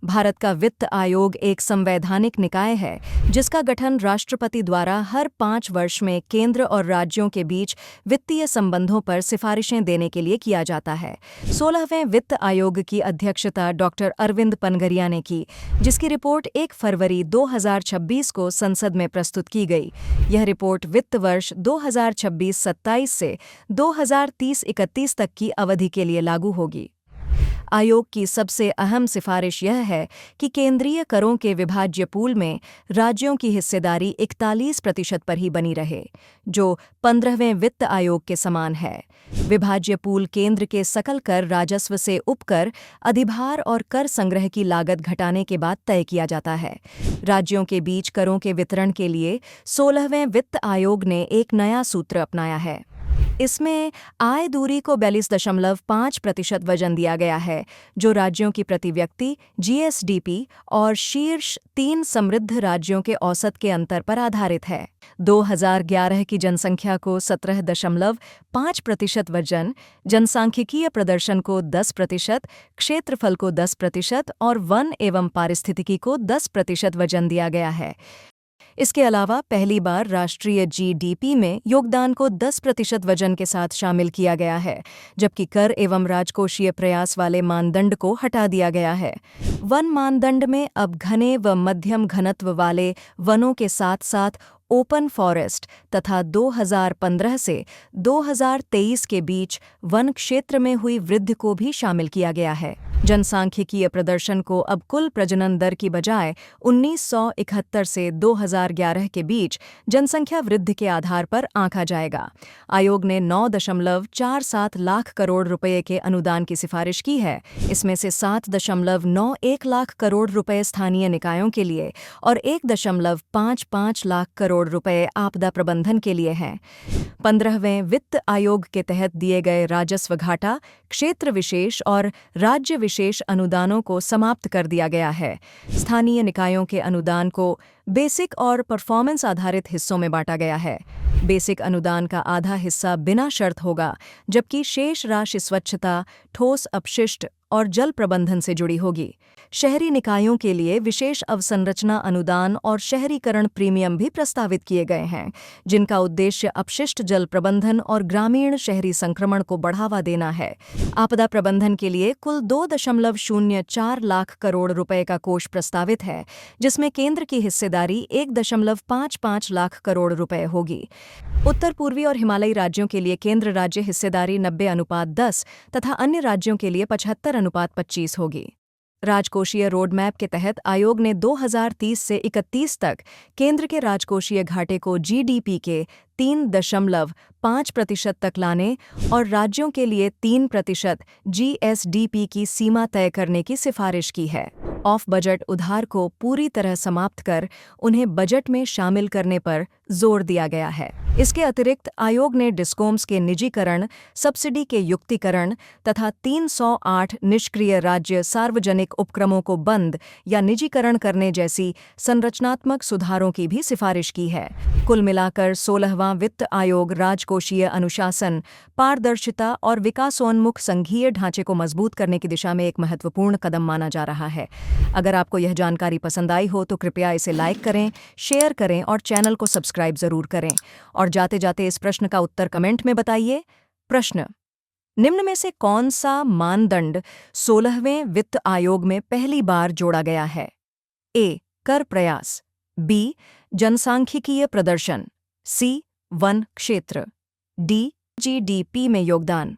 भारत का वित्त आयोग एक संवैधानिक निकाय है जिसका गठन राष्ट्रपति द्वारा हर 5 वर्ष में केंद्र और राज्यों के बीच वित्तीय संबंधों पर सिफारिशें देने के लिए किया जाता है। 16वें वित्त आयोग की अध्यक्षता डॉक्टर अरविंद पनगरिया ने की, जिसकी रिपोर्ट 1 फरवरी 2026 को संसद में प्रस्तुत की गई। यह रिपोर्ट वित्त वर्ष 2026-27 से 2030-31 तक की अवधि के लिए लागू होगी। आयोग की सबसे अहम सिफारिश यह है कि केंद्रीय करों के विभाज्य पूल में राज्यों की हिस्सेदारी 41% पर ही बनी रहे, जो 15वें वित्त आयोग के समान है। विभाज्य पूल केंद्र के सकल कर राजस्व से उपकर, अधिभार और कर संग्रह की लागत घटाने के बाद तय किया जाता है। राज्यों के बीच करों के वितरण के लिए 16वें वित्त आयोग ने एक नया सूत्र अपनाया है। इसमें आय दूरी को 42.5% वजन दिया गया है, जो राज्यों की प्रति व्यक्ति जीएसडीपी और शीर्ष 3 समृद्ध राज्यों के औसत के अंतर पर आधारित है। 2011 की जनसंख्या को 17.5% वजन, जनसांख्यिकीय प्रदर्शन को 10%, क्षेत्रफल को 10% और वन एवं पारिस्थितिकी को 10% वजन दिया गया है। इसके अलावा पहली बार राष्ट्रीय जीडीपी में योगदान को 10% वजन के साथ शामिल किया गया है, जबकि कर एवं राजकोषीय प्रयास वाले मानदंड को हटा दिया गया है। वन मानदंड में अब घने व मध्यम घनत्व वाले वनों के साथ साथ ओपन फॉरेस्ट तथा 2015 से 2023 के बीच वन क्षेत्र में हुई वृद्धि को भी शामिल किया गया है। जनसांख्यिकीय प्रदर्शन को अब कुल प्रजनन दर की बजाय 1971 से 2011 के बीच जनसंख्या वृद्धि के आधार पर आंका जाएगा। आयोग ने 9.47 लाख करोड़ रुपए के अनुदान की सिफारिश की है। इसमें से 7.91 लाख करोड़ रुपए स्थानीय निकायों के लिए और 1.55 लाख करोड़ रुपए आपदा प्रबंधन के लिए हैं। 15वें वित्त आयोग के तहत दिए गए राजस्व घाटा, क्षेत्र विशेष और राज्य विशेष अनुदानों को समाप्त कर दिया गया है। स्थानीय निकायों के अनुदान को बेसिक और परफॉर्मेंस आधारित हिस्सों में बांटा गया है। बेसिक अनुदान का आधा हिस्सा बिना शर्त होगा, जबकि शेष राशि स्वच्छता, ठोस अपशिष्ट और जल प्रबंधन से जुड़ी होगी। शहरी निकायों के लिए विशेष अवसंरचना अनुदान और शहरीकरण प्रीमियम भी प्रस्तावित किए गए हैं, जिनका उद्देश्य अपशिष्ट जल प्रबंधन और ग्रामीण शहरी संक्रमण को बढ़ावा देना है। आपदा प्रबंधन के लिए कुल 2.04 लाख करोड़ रुपए का कोष प्रस्तावित है, जिसमें केंद्र की हिस्सेदारी 1.55 लाख करोड़ रुपए होगी। उत्तर पूर्वी और हिमालयी राज्यों के लिए केंद्र राज्य हिस्सेदारी 90:10 तथा अन्य राज्यों के लिए 75:25 होगी। राजकोषीय रोडमैप के तहत आयोग ने 2030 से 31 तक केंद्र के राजकोषीय घाटे को जीडीपी के 3.5% तक लाने और राज्यों के लिए 3% जीएसडीपी की सीमा तय करने की सिफारिश की है। ऑफ बजट उधार को पूरी तरह समाप्त कर उन्हें बजट में शामिल करने पर जोर दिया गया है। इसके अतिरिक्त आयोग ने डिस्कोम्स के निजीकरण, सब्सिडी के युक्तिकरण तथा 308 निष्क्रिय राज्य सार्वजनिक उपक्रमों को बंद या निजीकरण करने जैसी संरचनात्मक सुधारों की भी सिफारिश की है। कुल मिलाकर 16वां वित्त आयोग राजकोषीय अनुशासन, पारदर्शिता और विकासोन्मुख संघीय ढांचे को मजबूत करने की दिशा में एक महत्वपूर्ण कदम माना जा रहा है। अगर आपको यह जानकारी पसंद आई हो तो कृपया इसे लाइक करें, शेयर करें और चैनल को सब्सक्राइब जरूर करें। और जाते जाते इस प्रश्न का उत्तर कमेंट में बताइए। प्रश्न: निम्न में से कौन सा मानदंड 16वें वित्त आयोग में पहली बार जोड़ा गया है? ए. कर प्रयास, बी. जनसांख्यिकीय प्रदर्शन, सी. वन क्षेत्र, डी. जीडीपी में योगदान।